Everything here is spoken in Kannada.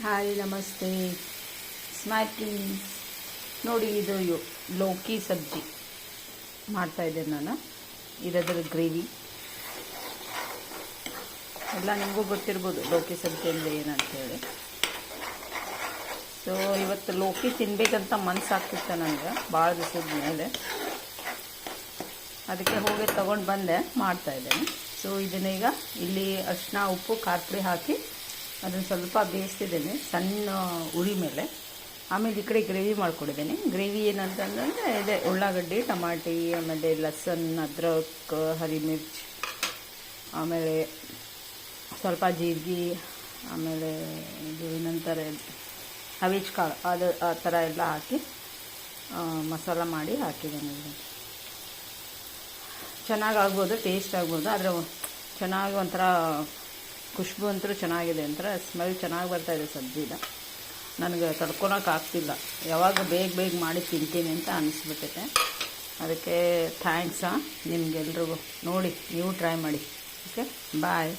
ಹಾಯ್ ನಮಸ್ತೆ ಸ್ಮೈಲ್ ಪ್ಲೀಸ್. ನೋಡಿ ಇದು ಲೌಕಿ ಸಬ್ಜಿ ಮಾಡ್ತಾಯಿದ್ದೇನೆ ನಾನು. ಇದರ ಗ್ರೇವಿ ಎಲ್ಲ ನಿಮಗೂ ಗೊತ್ತಿರ್ಬೋದು ಲೌಕಿ ಸಬ್ಜಿ ಅಂದರೆ ಏನಂತೇಳಿ. ಸೊ ಇವತ್ತು ಲೌಕಿ ತಿನ್ಬೇಕಂತ ಮನಸ್ಸಾಗ್ತಿತ್ತು ನನಗೆ ಭಾಳ ದಿವಸದ ಮೇಲೆ. ಅದಕ್ಕೆ ಹೋಗಿ ತೊಗೊಂಡು ಬಂದೆ, ಮಾಡ್ತಾಯಿದ್ದೇನೆ. ಸೊ ಇದನ್ನೀಗ ಇಲ್ಲಿ ಅರಿಶಿನ ಉಪ್ಪು ಖಾರ ಪುಡಿ ಹಾಕಿ ಅದನ್ನು ಸ್ವಲ್ಪ ಬೇಯಿಸ್ತಿದ್ದೇನೆ ಸಣ್ಣ ಉರಿ ಮೇಲೆ. ಆಮೇಲೆ ಈ ಕಡೆ ಗ್ರೇವಿ ಮಾಡ್ಕೊಂಡಿದ್ದೇನೆ. ಗ್ರೇವಿ ಏನಂತಂದರೆ ಇದೆ ಉಳ್ಳಾಗಡ್ಡಿ, ಟಮಾಟಿ, ಆಮೇಲೆ ಲಸನ್, ಅದ್ರಕ್, ಹರಿಮಿರ್ಚ್, ಆಮೇಲೆ ಸ್ವಲ್ಪ ಜೀರಿಗೆ, ಆಮೇಲೆ ಇದು ಏನಂತಾರೆ ಹವಿಜ್ ಕಾಳು, ಅದು ಆ ಥರ ಎಲ್ಲ ಹಾಕಿ ಮಸಾಲ ಮಾಡಿ ಹಾಕಿದ್ದೇನೆ. ಚೆನ್ನಾಗಾಗ್ಬೋದು, ಟೇಸ್ಟ್ ಆಗ್ಬೋದು, ಆದರೆ ಚೆನ್ನಾಗಿ ಒಂಥರ ಖುಷ್ಬು ಅಂತೂ ಚೆನ್ನಾಗಿದೆ, ಒಂಥರ ಸ್ಮೆಲ್ ಚೆನ್ನಾಗಿ ಬರ್ತಾಯಿದೆ ಸಬ್ಜಿದ. ನನಗೆ ತಡ್ಕೊಳಕ್ಕಾಗ್ತಿಲ್ಲ, ಯಾವಾಗ ಬೇಗ ಮಾಡಿ ತಿಂತೀನಿ ಅಂತ ಅನಿಸ್ಬಿಟ್ಟೈತೆ. ಅದಕ್ಕೆ ಥ್ಯಾಂಕ್ಸ್ ನಿಮಗೆಲ್ರಿಗೂ. ನೋಡಿ ನೀವು ಟ್ರೈ ಮಾಡಿ. ಓಕೆ, ಬಾಯ್.